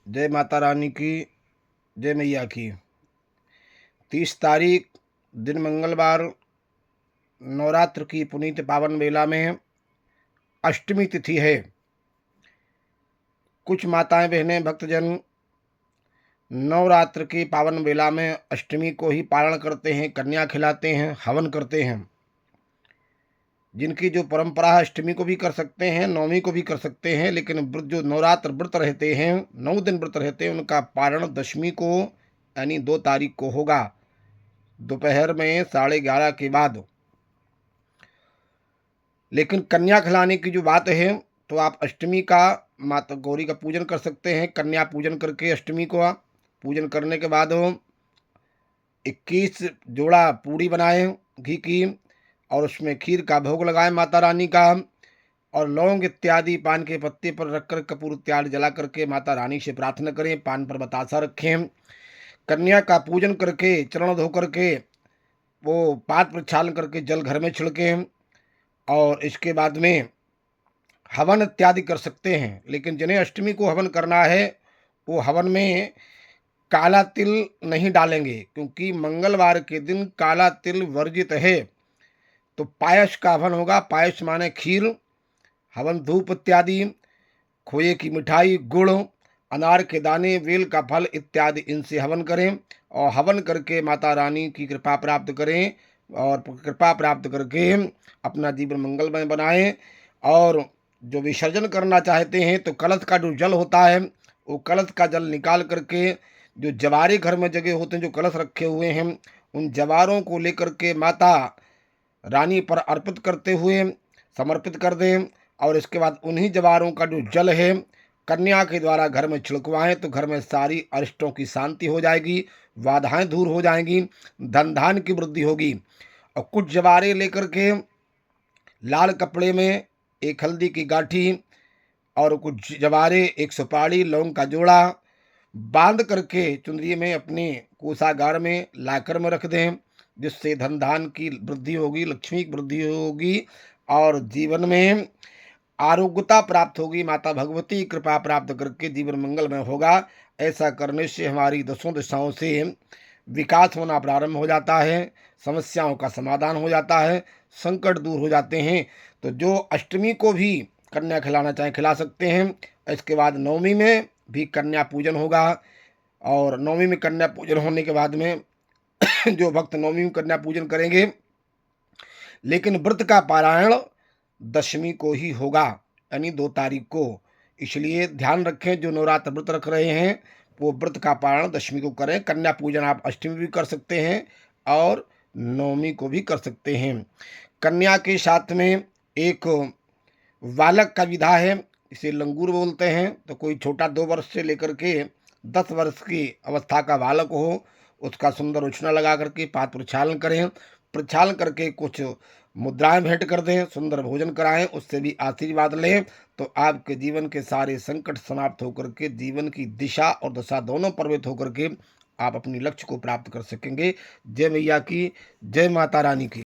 जय माता रानी की, जय मैया की। 30 तारीख दिन मंगलवार, नवरात्र की पुनीत पावन बेला में अष्टमी तिथि है। कुछ माताएं बहनें भक्तजन नवरात्र की पावन बेला में अष्टमी को ही पारण करते हैं, कन्या खिलाते हैं, हवन करते हैं। जिनकी जो परंपरा है अष्टमी को भी कर सकते हैं, नवमी को भी कर सकते हैं, लेकिन जो नवरात्र व्रत रहते हैं, 9 दिन व्रत रहते हैं, उनका पारण दशमी को यानी 2 तारीख को होगा, दोपहर में 11:30 के बाद। लेकिन कन्या खिलाने की जो बात है, तो आप अष्टमी का माता गौरी का पूजन कर सकते हैं। कन्या पूजन करके अष्टमी को आप पूजन करने के बाद 21 जोड़ा पूड़ी बनाएं घी की, और उसमें खीर का भोग लगाएं माता रानी का, और लौंग इत्यादि पान के पत्ते पर रखकर कपूर इत्यादि जला करके माता रानी से प्रार्थना करें। पान पर बतासा रखें। कन्या का पूजन करके चरण धो करके वो पाद प्रक्षालन करके जल घर में छिड़कें, और इसके बाद में हवन इत्यादि कर सकते हैं। लेकिन जिन्हें अष्टमी को हवन करना है, वो हवन में काला तिल नहीं डालेंगे, क्योंकि मंगलवार के दिन काला तिल वर्जित है। तो पायस का हवन होगा। पायस माने खीर, हवन धूप इत्यादि, खोए की मिठाई, गुड़, अनार के दाने, बेल का फल इत्यादि इनसे हवन करें, और हवन करके माता रानी की कृपा प्राप्त करें, और कृपा प्राप्त करके अपना जीवन मंगलमय बनाएं। और जो विसर्जन करना चाहते हैं, तो कलश का जो जल होता है, वो कलश का जल निकाल करके जो जवारे घर में जगह होते हैं, जो कलश रखे हुए हैं, उन जवारों को लेकर के माता रानी पर अर्पित करते हुए समर्पित कर दें। और इसके बाद उन्हीं जवारों का जो जल है कन्या के द्वारा घर में छिड़कवाएं, तो घर में सारी अरिष्टों की शांति हो जाएगी, बाधाएं दूर हो जाएंगी, धन धान की वृद्धि होगी। और कुछ जवारे लेकर के लाल कपड़े में एक हल्दी की गांठी, और कुछ जवारे, एक सुपारी, लौंग का जोड़ा बांध करके चुंदरी में अपने कोषागार में लाकर में रख दें, जिससे धन धान की वृद्धि होगी, लक्ष्मी की वृद्धि होगी, और जीवन में आरोग्यता प्राप्त होगी। माता भगवती की कृपा प्राप्त करके जीवन मंगलमय होगा। ऐसा करने से हमारी दसों दिशाओं से विकास होना प्रारंभ हो जाता है, समस्याओं का समाधान हो जाता है, संकट दूर हो जाते हैं। तो जो अष्टमी को भी कन्या खिलाना चाहें खिला सकते हैं। इसके बाद नवमी में भी कन्या पूजन होगा, और नवमी में कन्या पूजन होने के बाद में जो भक्त नवमी में कन्या पूजन करेंगे, लेकिन व्रत का पारायण दशमी को ही होगा, यानी 2 तारीख को। इसलिए ध्यान रखें, जो नवरात्र व्रत रख रहे हैं वो व्रत का पारण दशमी को करें। कन्या पूजन आप अष्टमी भी कर सकते हैं और नवमी को भी कर सकते हैं। कन्या के साथ में एक बालक का विधा है, इसे लंगूर बोलते हैं। तो कोई छोटा 2 वर्ष से लेकर के 10 वर्ष की अवस्था का बालक हो, उसका सुंदर उछना लगा करके पाद प्रक्षालन करें। प्रक्षालन करके कुछ मुद्राएं भेंट कर दें, सुंदर भोजन कराएं, उससे भी आशीर्वाद लें। तो आपके जीवन के सारे संकट समाप्त होकर के जीवन की दिशा और दशा दोनों प्रभावित होकर के आप अपनी लक्ष्य को प्राप्त कर सकेंगे। जय मैया की, जय माता रानी की।